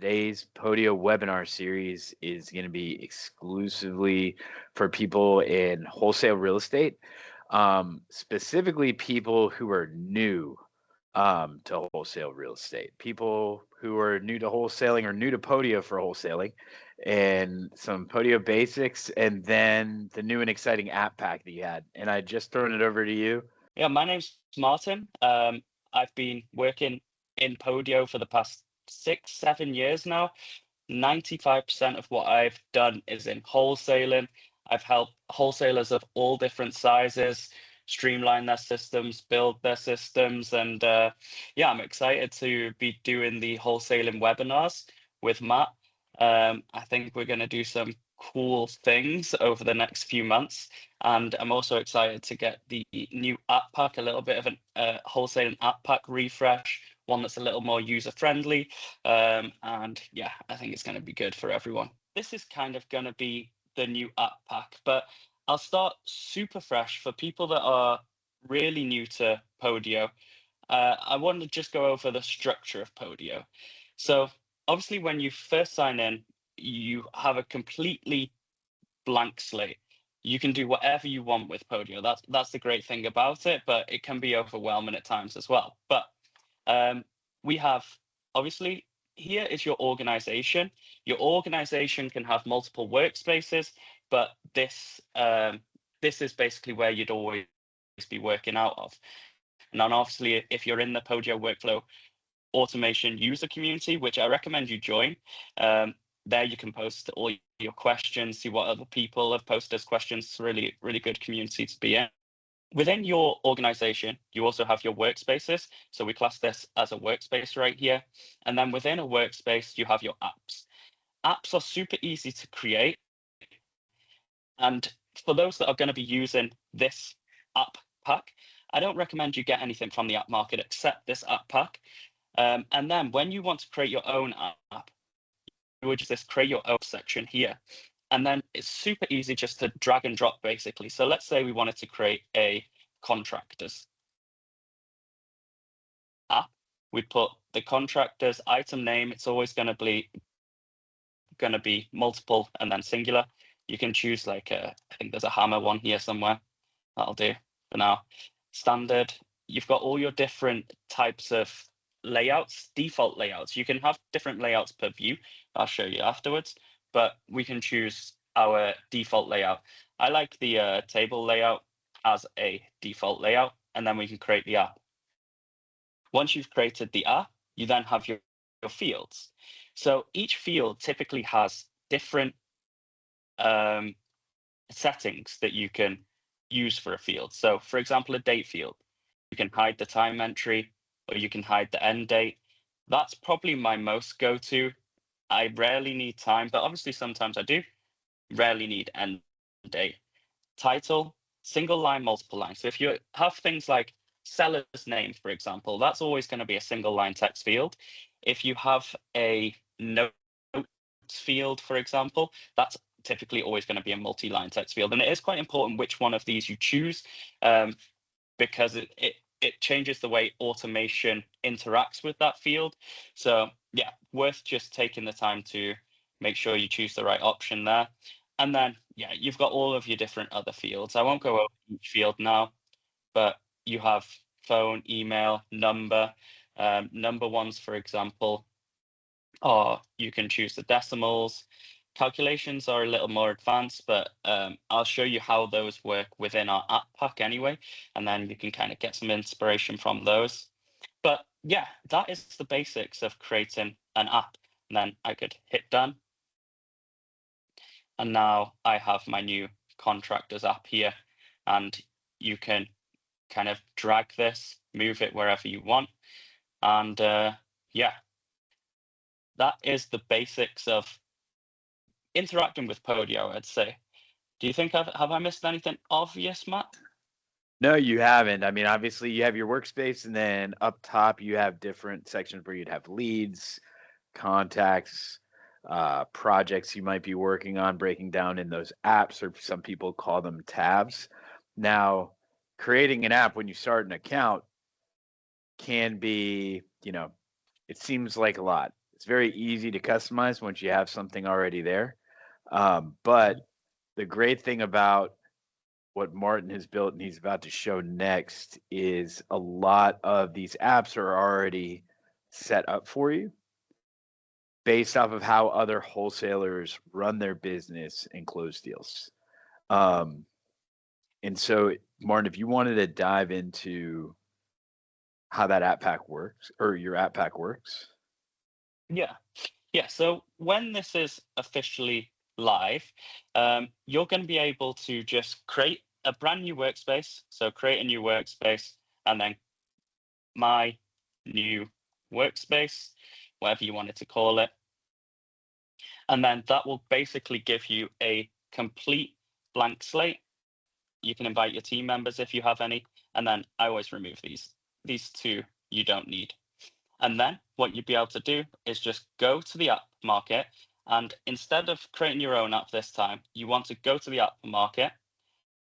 today's Podio webinar series is going to be exclusively for people in wholesale real estate, specifically people who are new to wholesale real estate, people who are new to wholesaling or new to Podio for wholesaling, and some Podio basics, and then the new and exciting app pack that you had. And I just thrown it over to you. Yeah, my name's Martin. I've been working in Podio for the past 6, 7 years now. 95% of what I've done is in wholesaling. I've helped wholesalers of all different sizes streamline their systems, build their systems, and yeah, I'm excited to be doing the wholesaling webinars with Matt. I think we're going to do some cool things over the next few months, and I'm also excited to get the new app pack, a little bit of a wholesaling app pack refresh, one that's a little more user friendly, and yeah, I think it's going to be good for everyone. This is kind of going to be the new app pack, but I'll start super fresh for people that are really new to Podio. I want to just go over the structure of Podio. So obviously when you first sign in, you have a completely blank slate. You can do whatever you want with Podio. That's the great thing about it, but it can be overwhelming at times as well. But we have, obviously, here is your organization. Your organization can have multiple workspaces, but this is basically where you'd always be working out of. And then obviously, if you're in the Podio workflow automation user community, which I recommend you join, there you can post all your questions, see what other people have posted as questions. It's a really, really good community to be in. Within your organization, you also have your workspaces. So we class this as a workspace right here. And then within a workspace, you have your apps. Apps are super easy to create. And for those that are going to be using this app pack, I don't recommend you get anything from the app market except this app pack. And then when you want to create your own app, you would just create your own section here. And then it's super easy just to drag and drop, basically. So let's say we wanted to create a contractors app. We put the contractors item name. It's always going to be multiple and then singular. You can choose like I think there's a hammer one here somewhere. That'll do for now. Standard. You've got all your different types of layouts, default layouts. You can have different layouts per view. I'll show you afterwards, but we can choose our default layout. I like the table layout as a default layout, and then we can create the app. Once you've created the app, you then have your fields. So each field typically has different settings that you can use for a field. So for example, a date field, you can hide the time entry, or you can hide the end date. That's probably my most go-to. I rarely need time, but obviously sometimes I do. Rarely need end date. Title, single line, multiple lines. So if you have things like seller's name, for example, that's always going to be a single line text field. If you have a notes field, for example, that's typically always going to be a multi-line text field. And it is quite important which one of these you choose, because it changes the way automation interacts with that field. So yeah, worth just taking the time to make sure you choose the right option there. And then, yeah, you've got all of your different other fields. I won't go over each field now, but you have phone, email, number. Number ones, for example, or you can choose the decimals. Calculations are a little more advanced, but I'll show you how those work within our app pack anyway, and then you can kind of get some inspiration from those. But yeah, that is the basics of creating an app. And then I could hit done. And now I have my new contractors app here, and you can kind of drag this, move it wherever you want. And yeah, that is the basics of interacting with Podio, I'd say. Do you think have I missed anything obvious, Matt? No, you haven't. I mean, obviously you have your workspace, and then up top you have different sections where you'd have leads, contacts, projects you might be working on, breaking down in those apps, or some people call them tabs. Now, creating an app when you start an account can be, it seems like a lot. It's very easy to customize once you have something already there. But the great thing about what Martin has built and he's about to show next is a lot of these apps are already set up for you based off of how other wholesalers run their business and close deals. Um, and so, Martin, if you wanted to dive into how that app pack works or your app pack works. Yeah. Yeah. So when this is officially live, you're going to be able to just create a brand new workspace. So create a new workspace and then my new workspace, whatever you wanted to call it. And then that will basically give you a complete blank slate. You can invite your team members if you have any. And then I always remove these two you don't need. And then what you'd be able to do is just go to the app market. And instead of creating your own app this time, you want to go to the app market.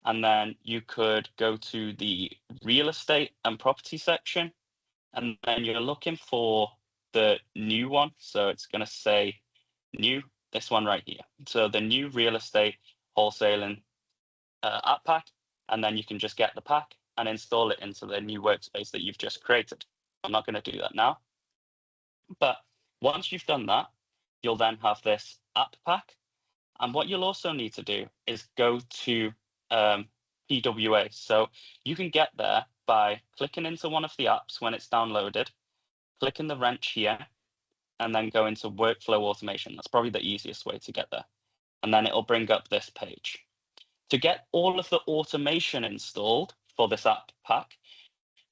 And then you could go to the real estate and property section. And then you're looking for the new one. So it's going to say new, this one right here. So the new real estate wholesaling app pack. And then you can just get the pack and install it into the new workspace that you've just created. I'm not going to do that now. But once you've done that, you'll then have this app pack. And what you'll also need to do is go to PWA. So you can get there by clicking into one of the apps when it's downloaded, clicking the wrench here, and then go into workflow automation. That's probably the easiest way to get there. And then it'll bring up this page. To get all of the automation installed for this app pack,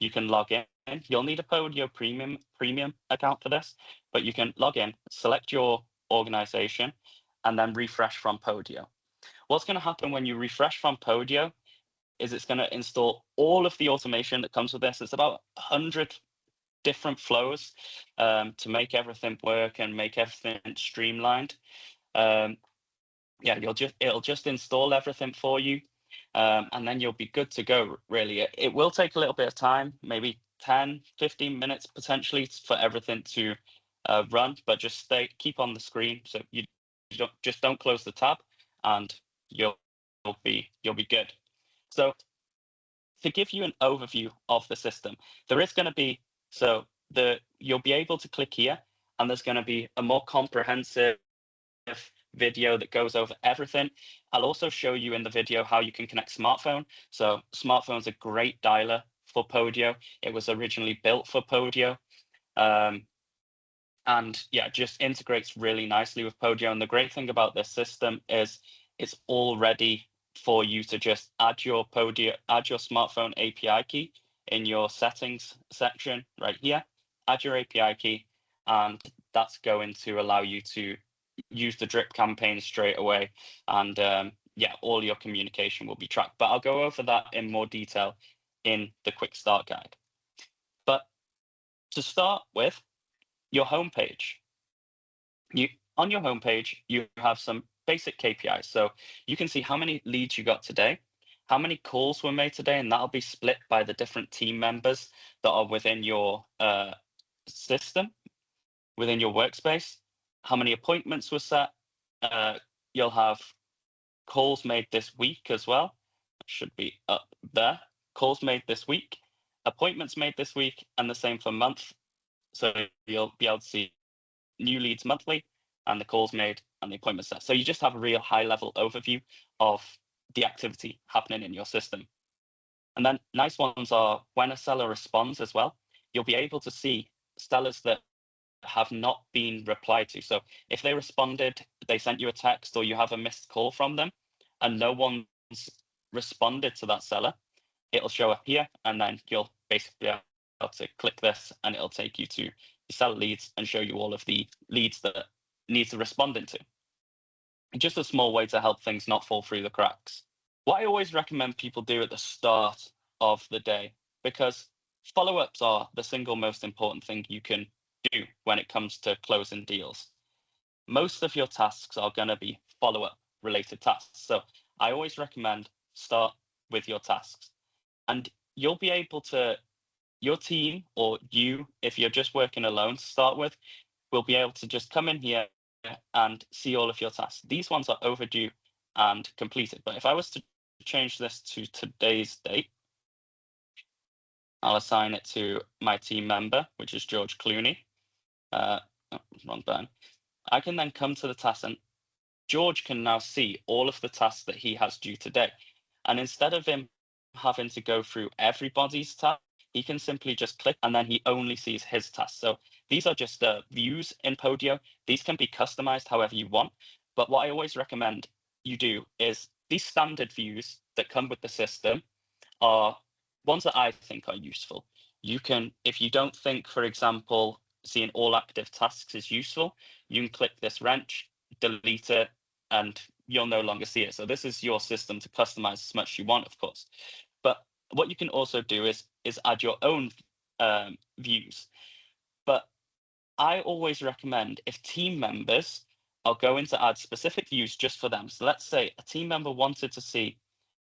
you can log in. You'll need a Podio premium account for this, but you can log in, select your organization, and then refresh from Podio. What's going to happen when you refresh from Podio is it's going to install all of the automation that comes with this. It's about 100 different flows to make everything work and make everything streamlined. Yeah, it'll just install everything for you. And then you'll be good to go, really. It will take a little bit of time, maybe 10, 15 minutes potentially for everything to run, but just keep on the screen. So you don't close the tab and you'll be good. So to give you an overview of the system, there is going to be, you'll be able to click here and there's going to be a more comprehensive video that goes over everything. I'll also show you in the video how you can connect smartphone. So smartphone's a great dialer for Podio. It was originally built for Podio. And yeah, just integrates really nicely with Podio. And the great thing about this system is it's all ready for you to just add your smartphone API key in your settings section right here, add your API key, and that's going to allow you to use the drip campaign straight away. And yeah, all your communication will be tracked. But I'll go over that in more detail in the quick start guide. But to start with, your homepage. On your homepage, you have some basic KPIs. So you can see how many leads you got today, how many calls were made today, and that'll be split by the different team members that are within your system, within your workspace, how many appointments were set. You'll have calls made this week as well. It should be up there. Calls made this week, appointments made this week, and the same for month. So you'll be able to see new leads monthly and the calls made and the appointments set. So you just have a real high level overview of the activity happening in your system. And then nice ones are when a seller responds as well, you'll be able to see sellers that have not been replied to. So if they responded, they sent you a text or you have a missed call from them and no one's responded to that seller, it'll show up here and then you'll basically be able to click this and it'll take you to your seller leads and show you all of the leads that needs responding to. Just a small way to help things not fall through the cracks. What I always recommend people do at the start of the day, because follow-ups are the single most important thing you can do when it comes to closing deals. Most of your tasks are going to be follow-up related tasks. So I always recommend start with your tasks. And you'll be able to, your team or you, if you're just working alone to start with, will be able to just come in here and see all of your tasks. These ones are overdue and completed. But if I was to change this to today's date, I'll assign it to my team member, which is George Clooney. Wrong button. I can then come to the task, and George can now see all of the tasks that he has due today. And instead of him having to go through everybody's task, he can simply just click, and then he only sees his tasks. So these are just views in Podio. These can be customized however you want. But what I always recommend you do is these standard views that come with the system are ones that I think are useful. You can, if you don't think, for example, seeing all active tasks is useful, you can click this wrench, delete it, and you'll no longer see it. So this is your system to customize as much as you want, of course. But what you can also do is add your own views. But I always recommend, if team members are going to add specific views just for them. So let's say a team member wanted to see,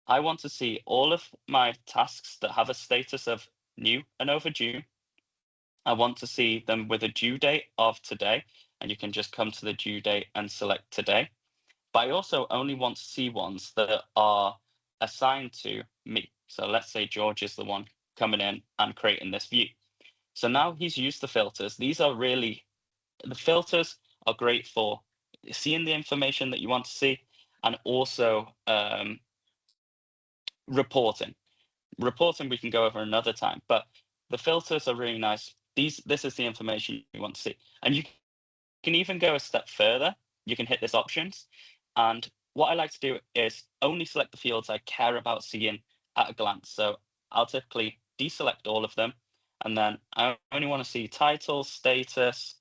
I want to see all of my tasks that have a status of new and overdue. I want to see them with a due date of today, and you can just come to the due date and select today. But I also only want to see ones that are assigned to me. So let's say George is the one coming in and creating this view. So now he's used the filters. These are really, the filters are great for seeing the information that you want to see, and also reporting. Reporting we can go over another time, but the filters are really nice. This is the information you want to see. And you can even go a step further. You can hit this options. And what I like to do is only select the fields I care about seeing at a glance. So I'll typically deselect all of them. And then I only want to see title, status.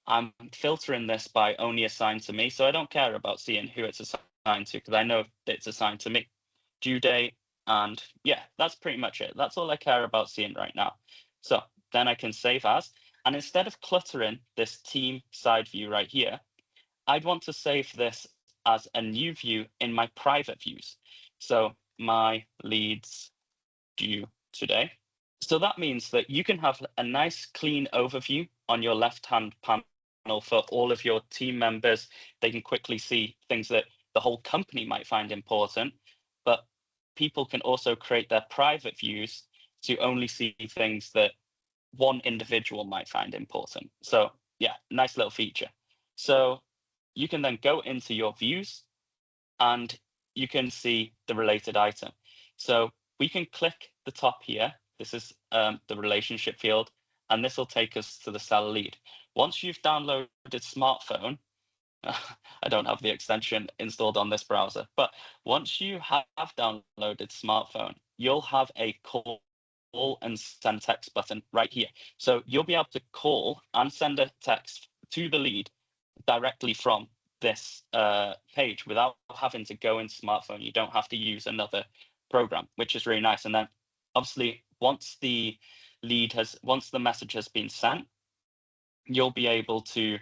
I'm filtering this by only assigned to me. So I don't care about seeing who it's assigned to, because I know that it's assigned to me. Due date. And yeah, that's pretty much it. That's all I care about seeing right now. So then I can save as, and instead of cluttering this team side view right here, I'd want to save this as a new view in my private views. So my leads due today. So that means that you can have a nice clean overview on your left-hand panel for all of your team members. They can quickly see things that the whole company might find important, but people can also create their private views to only see things that one individual might find important. So yeah, nice little feature. So you can then go into your views and you can see the related item. So we can click the top here. This is the relationship field, and this will take us to the seller lead. Once you've downloaded smartphone, I don't have the extension installed on this browser, but once you have downloaded smartphone, you'll have a call and send text button right here. So you'll be able to call and send a text to the lead directly from this page without having to go in smartphone. You don't have to use another program, which is really nice. And then obviously once the message has been sent, you'll be able to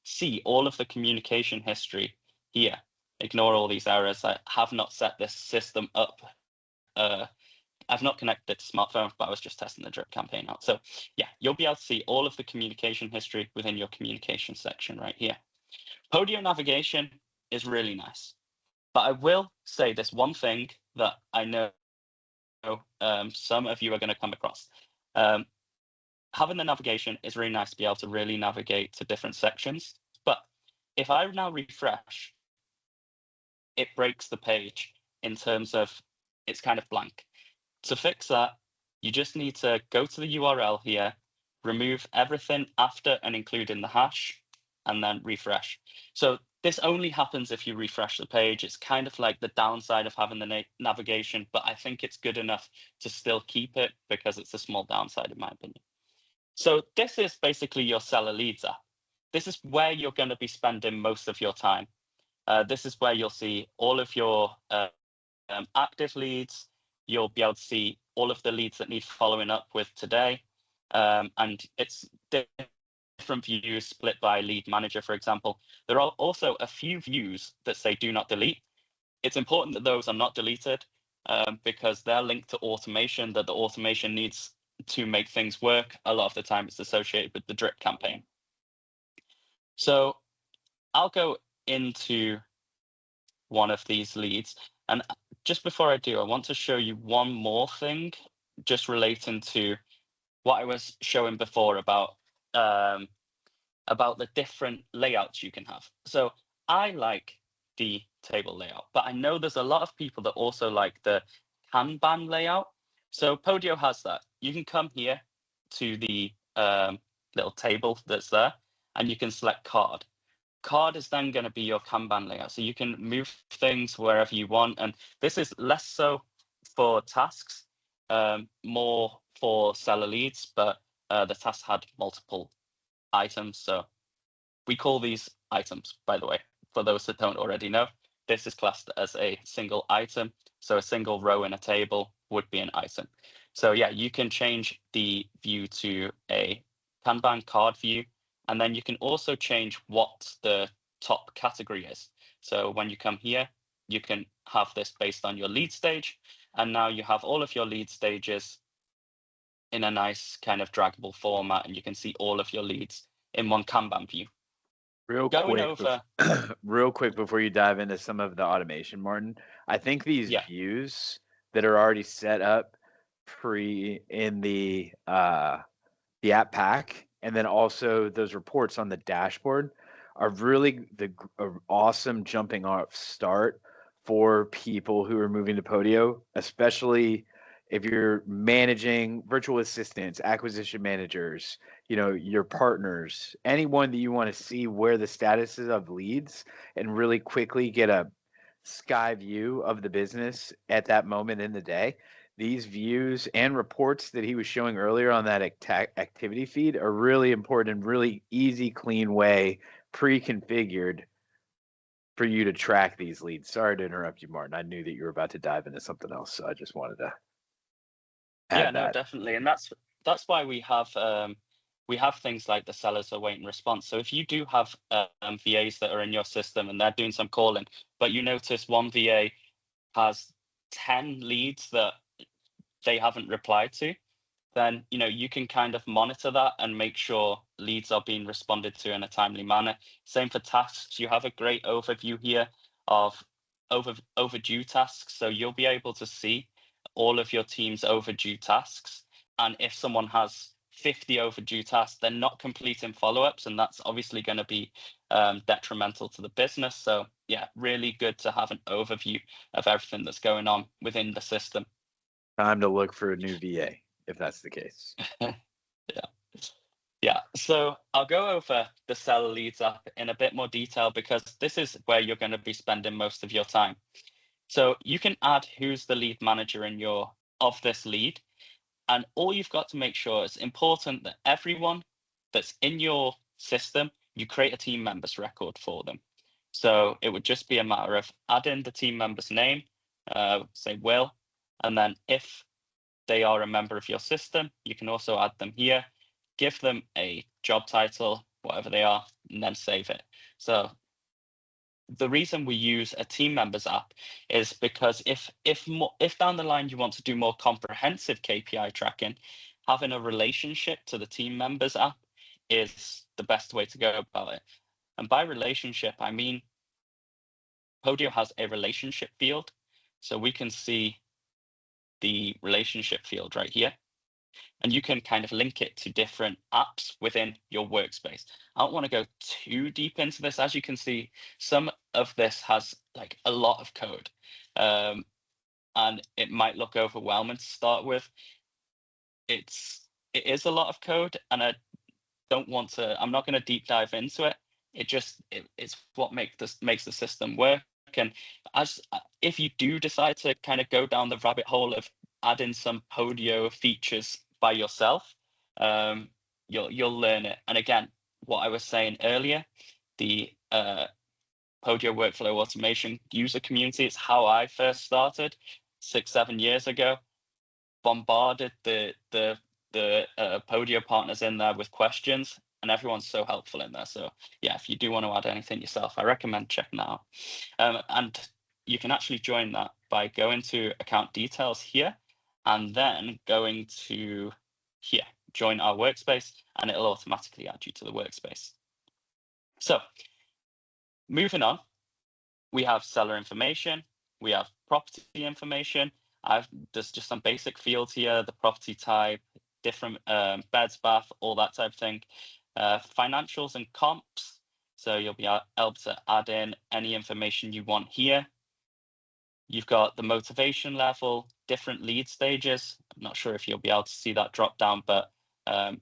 see all of the communication history here. Ignore all these errors. I have not set this system up. I've not connected to smartphone, but I was just testing the drip campaign out. So yeah, you'll be able to see all of the communication history within your communication section right here. Podio navigation is really nice, but I will say this one thing that I know some of you are going to come across. Having the navigation is really nice to be able to really navigate to different sections. But if I now refresh, it breaks the page in terms of it's kind of blank. To fix that, you just need to go to the URL here, remove everything after and including the hash, and then refresh. So this only happens if you refresh the page. It's kind of like the downside of having the navigation, but I think it's good enough to still keep it because it's a small downside in my opinion. So this is basically your seller leads app. This is where you're going to be spending most of your time. This is where you'll see all of your active leads. You'll be able to see all of the leads that need following up with today. And it's different views split by lead manager, for example. There are also a few views that say do not delete. It's important that those are not deleted because they're linked to automation, that the automation needs to make things work. A lot of the time it's associated with the drip campaign. So I'll go into one of these leads. And just before I do, I want to show you one more thing just relating to what I was showing before about the different layouts you can have. So I like the table layout, but I know there's a lot of people that also like the Kanban layout. So Podio has that. You can come here to the little table that's there, and you can select card. Card is then going to be your Kanban layout. So you can move things wherever you want. And this is less so for tasks, more for seller leads, but the task had multiple items. So we call these items, by the way, for those that don't already know. This is classed as a single item. So a single row in a table would be an item. So yeah, you can change the view to a Kanban card view. And then you can also change what the top category is. So when you come here, you can have this based on your lead stage. And now you have all of your lead stages in a nice kind of draggable format, and you can see all of your leads in one Kanban view. Real Going quick, over, real quick before you dive into some of the automation, Martin, I think these yeah, views that are already set up in the app pack, and then also those reports on the dashboard are really the awesome jumping off start for people who are moving to Podio, especially if you're managing virtual assistants, acquisition managers, your partners, anyone that you want to see where the status is of leads and really quickly get a sky view of the business at that moment in the day. These views and reports that he was showing earlier on that activity feed are really important and really easy, clean way, pre-configured for you to track these leads. Sorry to interrupt you, Martin. I knew that you were about to dive into something else, so I just wanted to yeah, add no, that. definitely, and that's why we have things like the sellers awaiting response. So if you do have VAs that are in your system and they're doing some calling, but you notice one VA has 10 leads that they haven't replied to, then you can kind of monitor that and make sure leads are being responded to in a timely manner. Same for tasks. You have a great overview here of overdue tasks, so you'll be able to see all of your team's overdue tasks. And if someone has 50 overdue tasks, they're not completing follow-ups, and that's obviously going to be detrimental to the business. So yeah, really good to have an overview of everything that's going on within the system. Time to look for a new VA, if that's the case. Yeah. Yeah, so I'll go over the seller leads app in a bit more detail because this is where you're going to be spending most of your time. So you can add who's the lead manager of this lead, and all you've got to make sure it's important that everyone that's in your system, you create a team members record for them. So it would just be a matter of adding the team member's name, say Will, and then if they are a member of your system, you can also add them here, give them a job title, whatever they are, and then save it. So the reason we use a team members app is because if down the line you want to do more comprehensive KPI tracking, having a relationship to the team members app is the best way to go about it. And by relationship, I mean Podio has a relationship field, so we can see the relationship field right here. And you can kind of link it to different apps within your workspace. I don't want to go too deep into this. As you can see, some of this has like a lot of code, and it might look overwhelming to start with. It is a lot of code, and I'm not going to deep dive into it. It's what makes the system work. And if you do decide to kind of go down the rabbit hole of adding some Podio features by yourself, you'll learn it. And again, what I was saying earlier, the Podio workflow automation user community, it's how I first started 6-7 years ago. Bombarded the Podio partners in there with questions, and everyone's so helpful in there. So yeah, if you do want to add anything yourself, I recommend checking that out. And you can actually join that by going to account details here, and then going to here, join our workspace, and it'll automatically add you to the workspace. So moving on, we have seller information, we have property information. There's just some basic fields here, the property type, different beds, bath, all that type of thing. Financials and comps. So you'll be able to add in any information you want here. You've got the motivation level, different lead stages. I'm not sure if you'll be able to see that drop down, but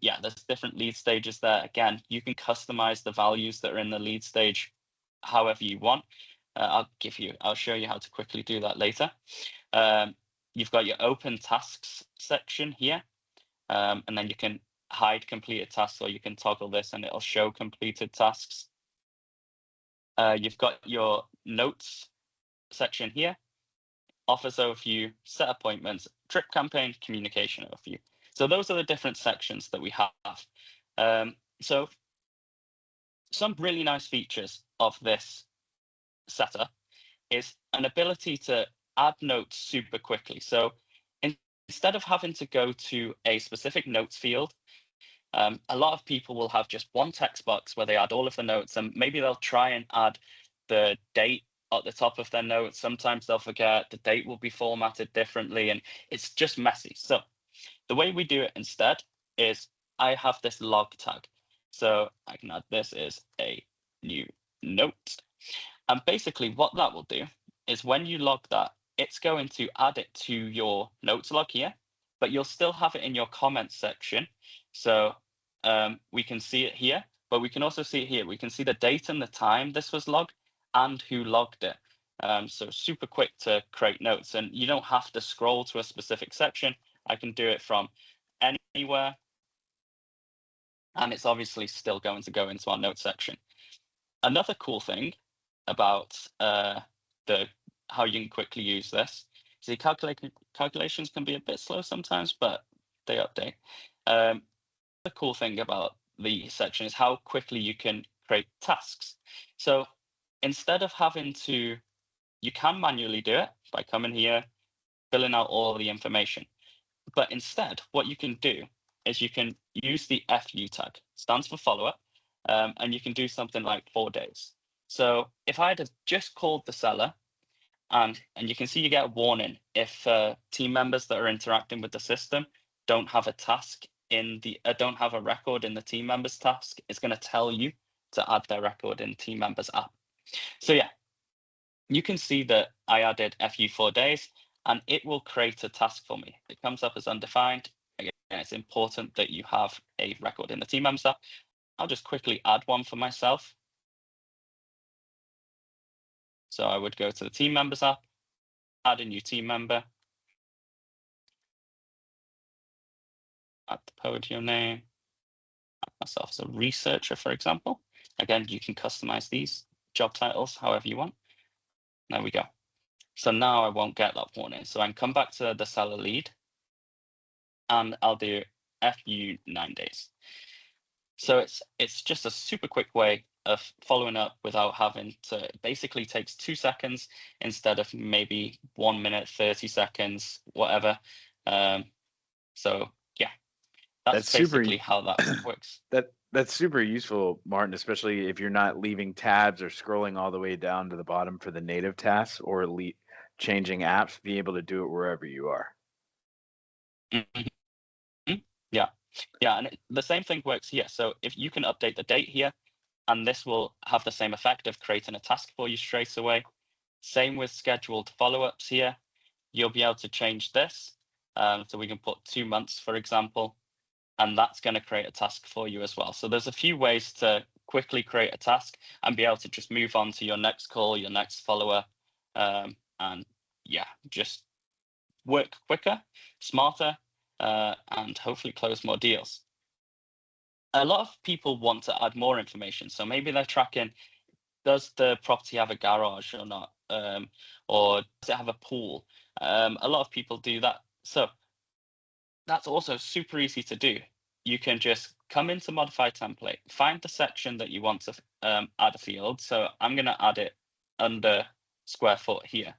yeah, there's different lead stages there. Again, you can customize the values that are in the lead stage however you want. I'll show you how to quickly do that later. You've got your open tasks section here, and then you can hide completed tasks, or you can toggle this and it'll show completed tasks. You've got your notes section here, offers overview, set appointments, trip campaign, communication overview. So those are the different sections that we have. So some really nice features of this setup is an ability to add notes super quickly. So instead of having to go to a specific notes field, a lot of people will have just one text box where they add all of the notes, and maybe they'll try and add the date at the top of their notes. Sometimes they'll forget, the date will be formatted differently, and it's just messy. So the way we do it instead is I have this log tag. So I can add this as a new note. And basically what that will do is when you log that, it's going to add it to your notes log here, but you'll still have it in your comments section. So we can see it here, but we can also see it here. We can see the date and the time this was logged and who logged it. So super quick to create notes, and you don't have to scroll to a specific section. I can do it from anywhere, and it's obviously still going to go into our notes section. Another cool thing about how you can quickly use this is the calculations can be a bit slow sometimes, but they update. The cool thing about the section is how quickly you can create tasks. So instead of having to, you can manually do it by coming here, filling out all the information. But instead, what you can do is you can use the FU tag, stands for follow-up, and you can do something like 4 days. So if I had have just called the seller, and you can see you get a warning if team members that are interacting with the system don't have a task don't have a record in the team members task, it's going to tell you to add their record in team members app. So yeah, you can see that I added FU 4 days, and it will create a task for me. It comes up as undefined. Again, it's important that you have a record in the team members app. I'll just quickly add one for myself. So I would go to the team members app, add a new team member, add the Podio name, add myself as a researcher, for example. Again, you can customize these job titles however you want. There we go. So now I won't get that warning. So I can come back to the seller lead, and I'll do FU 9 days. So it's just a super quick way of following up without having to. It basically takes 2 seconds instead of maybe 1 minute, 30 seconds, whatever. So yeah, that's basically how that works. That's super useful, Martin, especially if you're not leaving tabs or scrolling all the way down to the bottom for the native tasks or changing apps, being able to do it wherever you are. Mm-hmm. Yeah, and the same thing works here. So if you can update the date here, and this will have the same effect of creating a task for you straight away. Same with scheduled follow-ups here. You'll be able to change this. So we can put 2 months, for example, and that's going to create a task for you as well. So there's a few ways to quickly create a task and be able to just move on to your next call, your next follower, and yeah, just work quicker, smarter, and hopefully close more deals. A lot of people want to add more information. So maybe they're tracking, does the property have a garage or not? Or does it have a pool? A lot of people do that. So that's also super easy to do. You can just come into modify template, find the section that you want to add a field. So I'm going to add it under square foot here.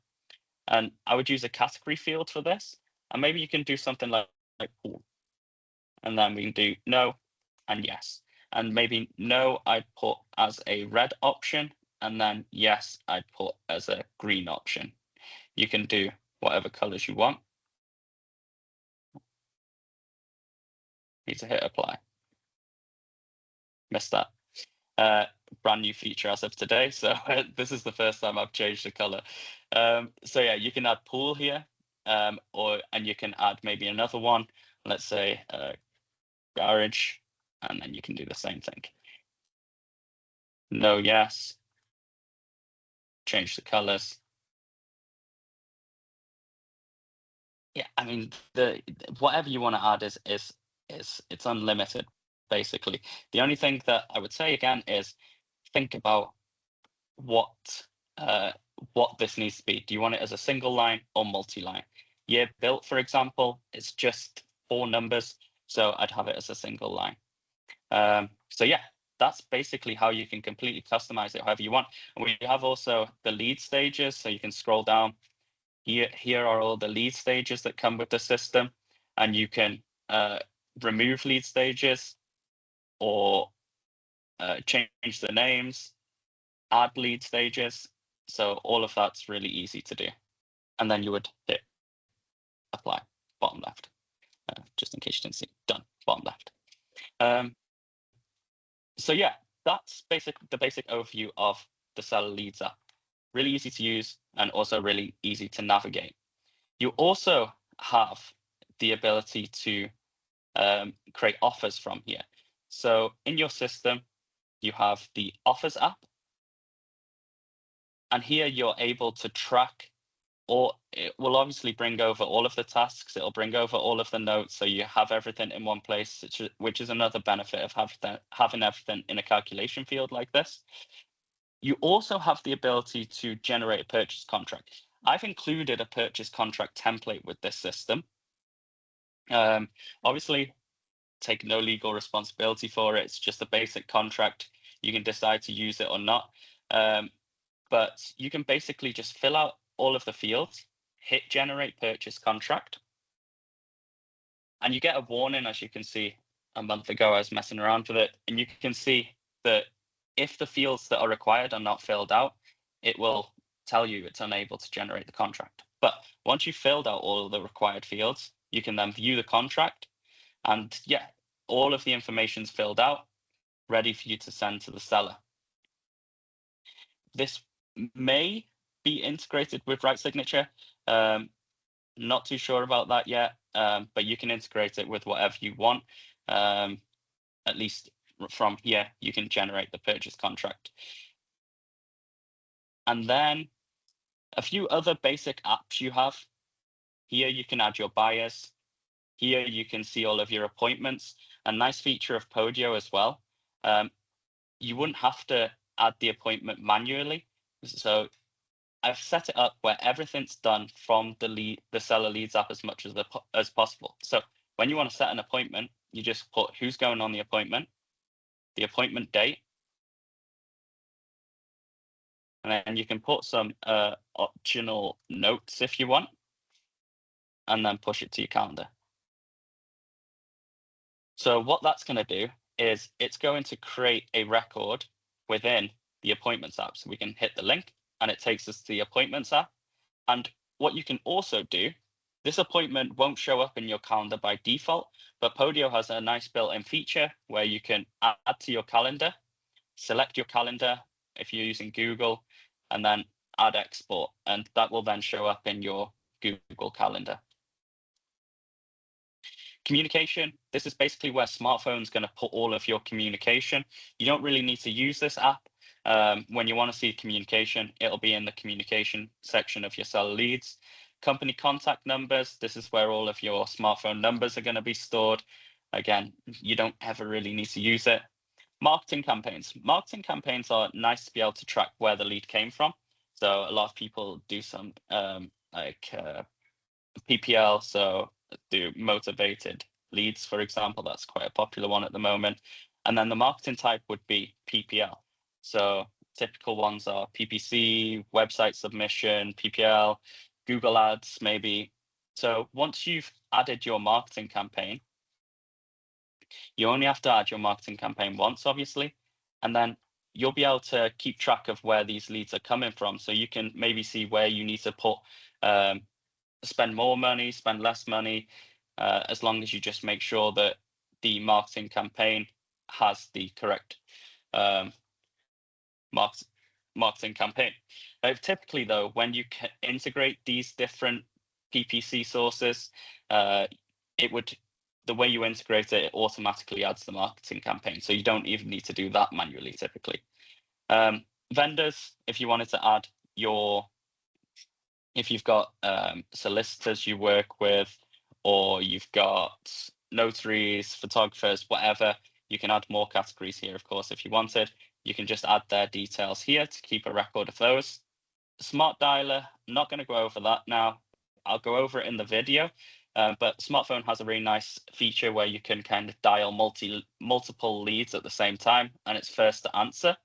And I would use a category field for this. And maybe you can do something like pool. And then we can do no and yes. and maybe no, I'd put as a red option, and then yes, I'd put as a green option. You can do whatever colors you want. Need to hit apply. Missed that. Brand new feature as of today, so this is the first time I've changed the color. So yeah, you can add pool here, and you can add maybe another one. Let's say garage, and then you can do the same thing. No, yes. Change the colors. Yeah, I mean, whatever you want to add is it's unlimited, basically. The only thing that I would say again is think about what this needs to be. Do you want it as a single line or multi-line? Year built, for example, it's just 4 numbers, so I'd have it as a single line. So yeah, that's basically how you can completely customize it however you want. And we have also the lead stages, so you can scroll down. Here are all the lead stages that come with the system, and you can remove lead stages or change the names, add lead stages. So all of that's really easy to do. And then you would hit apply, bottom left, just in case you didn't see, done, bottom left. So yeah, that's the basic overview of the Seller Leads app. Really easy to use and also really easy to navigate. You also have the ability to create offers from here. So in your system, you have the offers app. And here you're able to track, or it will obviously bring over all of the tasks. It'll bring over all of the notes. So you have everything in one place, which is another benefit of having everything in a calculation field like this. You also have the ability to generate a purchase contract. I've included a purchase contract template with this system. Obviously, take no legal responsibility for it. It's just a basic contract. You can decide to use it or not. But you can basically just fill out all of the fields, hit generate purchase contract, and you get a warning. As you can see, a month ago I was messing around with it, and you can see that if the fields that are required are not filled out, it will tell you it's unable to generate the contract. But once you've filled out all of the required fields, you can then view the contract, and yeah, all of the information's filled out, ready for you to send to the seller. This may be integrated with Right Signature. Not too sure about that yet, but you can integrate it with whatever you want. At least from here, you can generate the purchase contract. And then a few other basic apps you have. Here you can add your buyers. Here you can see all of your appointments. A nice feature of Podio as well. You wouldn't have to add the appointment manually. So I've set it up where everything's done from the Seller Leads app as much as possible. So when you want to set an appointment, you just put who's going on the appointment date, and then you can put some optional notes if you want, and then push it to your calendar. So what that's going to do is it's going to create a record within the Appointments app. So we can hit the link, and it takes us to the Appointments app. And what you can also do, this appointment won't show up in your calendar by default, but Podio has a nice built-in feature where you can add to your calendar, select your calendar if you're using Google, and then add export, and that will then show up in your Google Calendar. Communication, this is basically where smartphone's going to put all of your communication. You don't really need to use this app. When you want to see communication, it'll be in the communication section of your Seller Leads. Company contact numbers, this is where all of your smartphone numbers are going to be stored. Again, you don't ever really need to use it. Marketing campaigns. Marketing campaigns are nice to be able to track where the lead came from. So a lot of people do some PPL, so do motivated leads, for example. That's quite a popular one at the moment. And then the marketing type would be PPL. So typical ones are PPC, website submission, PPL, Google Ads, maybe. So once you've added your marketing campaign, You only have to add your marketing campaign once, obviously, and then you'll be able to keep track of where these leads are coming from. So you can maybe see where you need to put, spend more money, spend less money, as long as you just make sure that the marketing campaign has the correct marketing campaign. Typically, though, when you integrate these different PPC sources, the way you integrate it, it automatically adds the marketing campaign. So you don't even need to do that manually typically. Vendors, if you wanted to add if you've got solicitors you work with, or you've got notaries, photographers, whatever, you can add more categories here, of course, if you wanted. You can just add their details here to keep a record of those. Smart dialer, I'm not going to go over that now. I'll go over it in the video, but smartphone has a really nice feature where you can kind of dial multiple leads at the same time, and it's first to answer.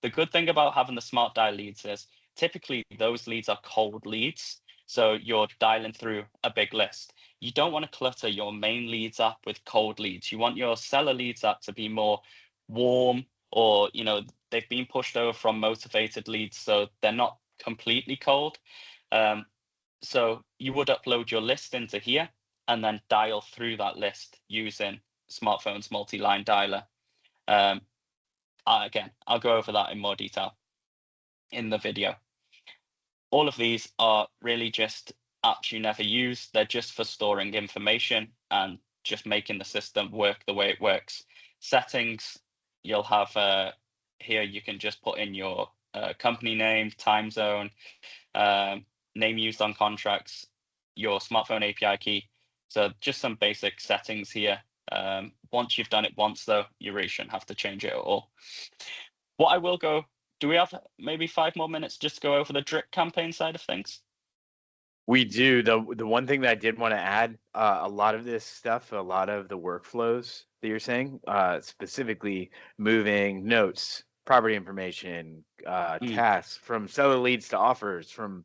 The good thing about having the smart dial leads is typically those leads are cold leads, so you're dialing through a big list. You don't want to clutter your main leads app with cold leads. You want your seller leads app to be more warm, or they've been pushed over from motivated leads, so they're not completely cold. So you would upload your list into here and then dial through that list using smartphone's multi-line dialer. Again, I'll go over that in more detail in the video. All of these are really just apps you never use. They're just for storing information and just making the system work the way it works. Settings, you'll have here, you can just put in your company name, time zone, name used on contracts, your smartphone API key. So just some basic settings here. Once you've done it once, though, you really shouldn't have to change it at all. What I will go, do we have maybe 5 more minutes just to go over the drip campaign side of things? We do. The one thing that I did want to add, a lot of this stuff, a lot of the workflows that you're saying, specifically moving notes, property information, tasks from seller leads to offers, from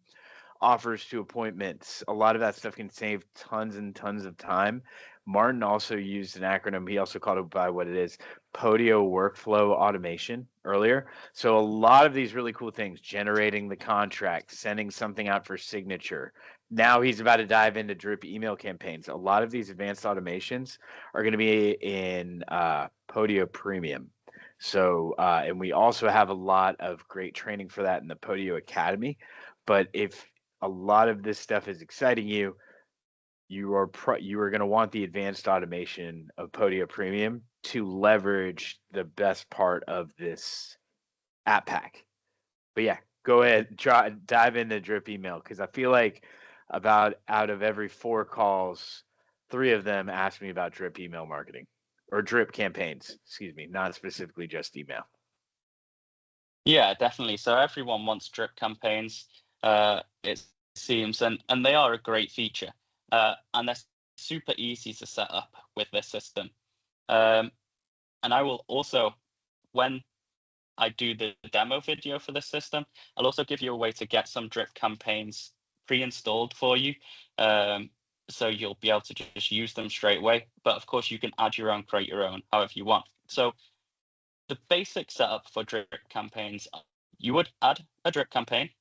offers to appointments. A lot of that stuff can save tons and tons of time. Martin also used an acronym. He also called it by what it is, Podio Workflow Automation earlier. So a lot of these really cool things, generating the contract, sending something out for signature. Now he's about to dive into drip email campaigns. A lot of these advanced automations are going to be in Podio Premium. So, and we also have a lot of great training for that in the Podio Academy. But if a lot of this stuff is exciting you, you are going to want the advanced automation of Podio Premium to leverage the best part of this app pack. But yeah, go ahead, dive into drip email, because I feel like about out of every 4 calls, 3 of them ask me about drip email marketing or drip campaigns, excuse me, not specifically just email. Yeah, definitely. So everyone wants drip campaigns, it seems, and they are a great feature. And they're super easy to set up with this system. And I will also, when I do the demo video for this system, I'll also give you a way to get some drip campaigns pre-installed for you. So you'll be able to just use them straight away. But of course, you can add your own, create your own, however you want. So the basic setup for drip campaigns, you would add a drip campaign.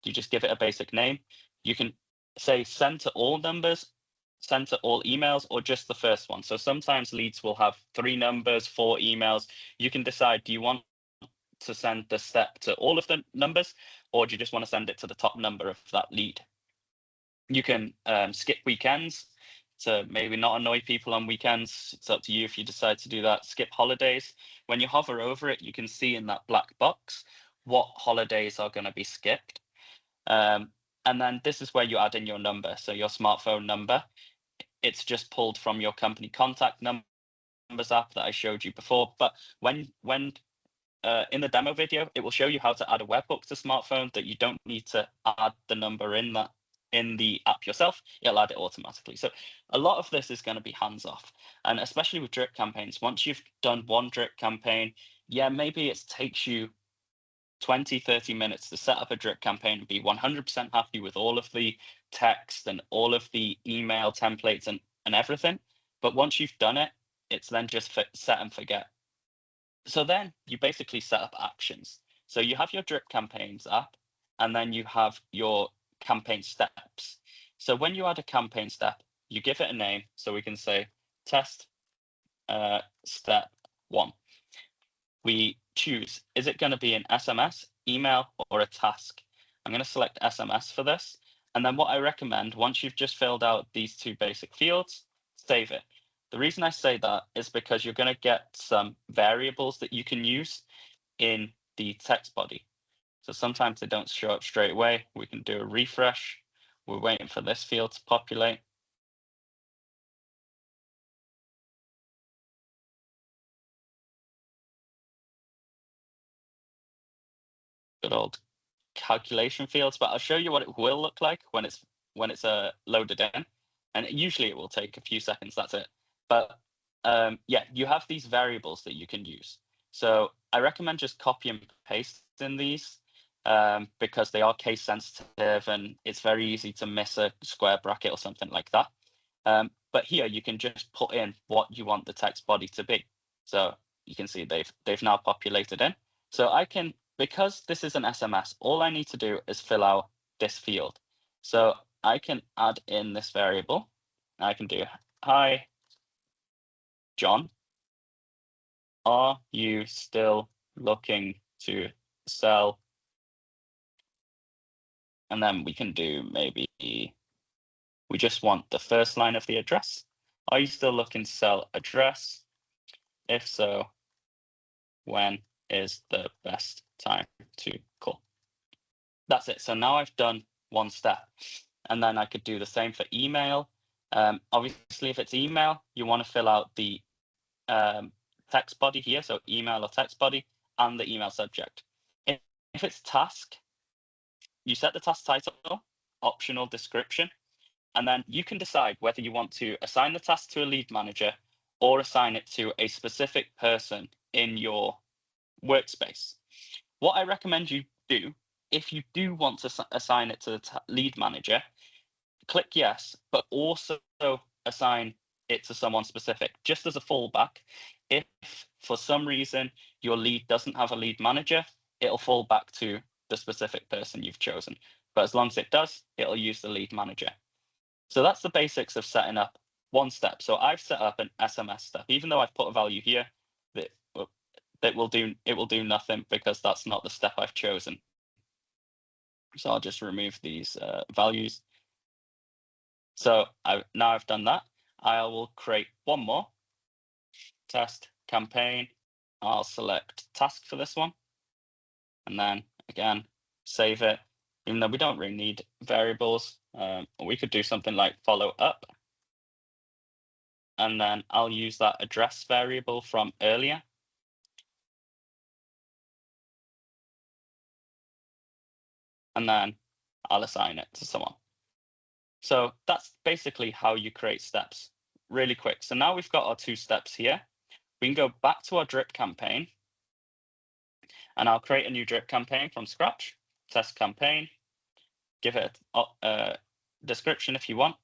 You just give it a basic name. You can say send to all numbers, send to all emails, or just the first one. So sometimes leads will have 3 numbers, 4 emails. You can decide, do you want to send the step to all of the numbers, or do you just want to send it to the top number of that lead? You can skip weekends to maybe not annoy people on weekends. It's up to you if you decide to do that. Skip holidays. When you hover over it, you can see in that black box what holidays are going to be skipped. And then this is where you add in your number. So your smartphone number, it's just pulled from your company contact numbers app that I showed you before. But when in the demo video, it will show you how to add a webhook to smartphone, that you don't need to add the number in the app yourself. It'll add it automatically. So a lot of this is going to be hands off. And especially with drip campaigns, once you've done one drip campaign, yeah, maybe it takes you 20-30 minutes to set up a drip campaign and be 100% happy with all of the text and all of the email templates and everything. But once you've done it, it's then just set and forget. So then you basically set up actions. So you have your drip campaigns app, and then you have your campaign steps. So when you add a campaign step, you give it a name. So we can say test step 1. We choose, is it going to be an SMS, email, or a task? I'm going to select SMS for this. And then what I recommend, once you've just filled out these 2 basic fields, save it. The reason I say that is because you're going to get some variables that you can use in the text body. So sometimes they don't show up straight away. We can do a refresh. We're waiting for this field to populate. Good old calculation fields, but I'll show you what it will look like when it's loaded in, and usually it will take a few seconds. That's it. But yeah, you have these variables that you can use. So I recommend just copy and paste in these because they are case sensitive, and it's very easy to miss a square bracket or something like that. But here you can just put in what you want the text body to be. So you can see they've now populated in. So I can, because this is an SMS, all I need to do is fill out this field. So I can add in this variable. I can do, hi, John, are you still looking to sell? And then we can do maybe, we just want the first line of the address. Are you still looking to sell address? If so, when is the best time to call? That's it. So now I've done 1 step, and then I could do the same for email. Obviously, if it's email, you want to fill out the text body here, so email or text body, and the email subject. If it's task, you set the task title, optional description, and then you can decide whether you want to assign the task to a lead manager or assign it to a specific person in your workspace. What I recommend you do, if you do want to assign it to the lead manager, click yes, but also assign it to someone specific, just as a fallback. If for some reason your lead doesn't have a lead manager, it'll fall back to the specific person you've chosen. But as long as it does, it'll use the lead manager. So that's the basics of setting up 1 step. So I've set up an SMS step, even though I've put a value here that will do nothing because that's not the step I've chosen. So I'll just remove these values. So now I've done that. I will create 1 more test campaign. I'll select task for this one, and then again save it. Even though we don't really need variables, we could do something like follow up, and then I'll use that address variable from earlier. And then I'll assign it to someone. So that's basically how you create steps really quick. So now we've got our 2 steps here. We can go back to our drip campaign, and I'll create a new drip campaign from scratch, test campaign, give it a description if you want.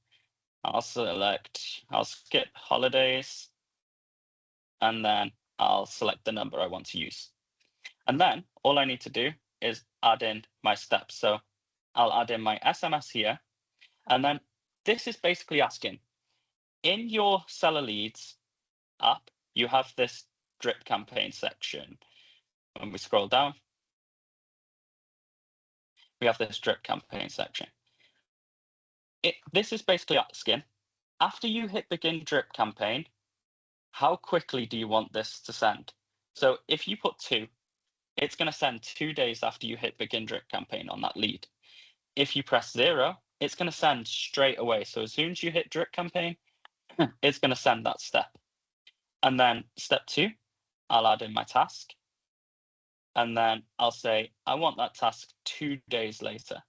I'll skip holidays, and then I'll select the number I want to use. And then all I need to do is add in my steps. So I'll add in my SMS here. And then this is basically asking, in your seller leads app, you have this drip campaign section. When we scroll down, we have this drip campaign section. This is basically asking, after you hit begin drip campaign, how quickly do you want this to send? So if you put 2, it's going to send 2 days after you hit begin drip campaign on that lead. If you press 0, it's going to send straight away. So as soon as you hit drip campaign, it's going to send that step. And then step 2, I'll add in my task. And then I'll say, I want that task 2 days later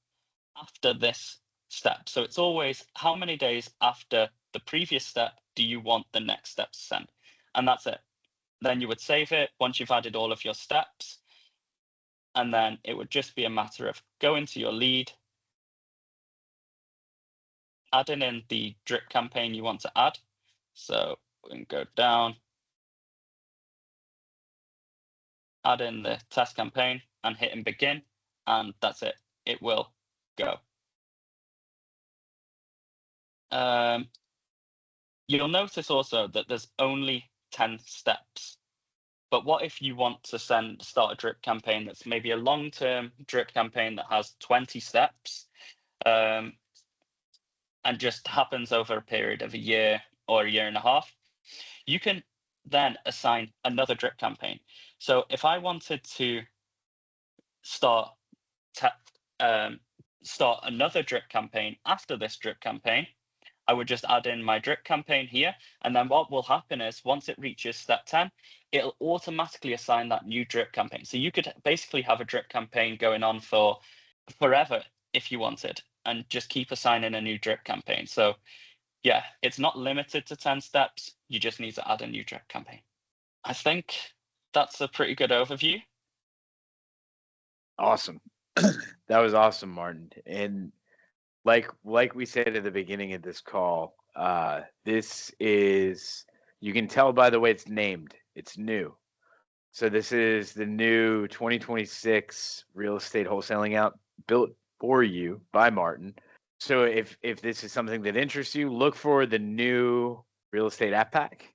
after this step. So it's always how many days after the previous step do you want the next step to send? And that's it. Then you would save it once you've added all of your steps. And then it would just be a matter of going to your lead, adding in the drip campaign you want to add. So we can go down, add in the test campaign and hitting begin, and that's it. It will go. You'll notice also that there's only 10 steps. But what if you want to start a drip campaign that's maybe a long-term drip campaign that has 20 steps, and just happens over a period of a year or a year and a half? You can then assign another drip campaign. So if I wanted to start another drip campaign after this drip campaign, I would just add in my drip campaign here. And then what will happen is once it reaches step 10, it'll automatically assign that new drip campaign. So you could basically have a drip campaign going on for forever if you wanted, and just keep assigning a new drip campaign. So yeah, it's not limited to 10 steps. You just need to add a new drip campaign. I think that's a pretty good overview. Awesome. That was awesome, Martin. And like we said at the beginning of this call, this is, you can tell by the way it's named, it's new. So this is the new 2026 real estate wholesaling app built for you by Martin. So if this is something that interests you, look for the new real estate app pack.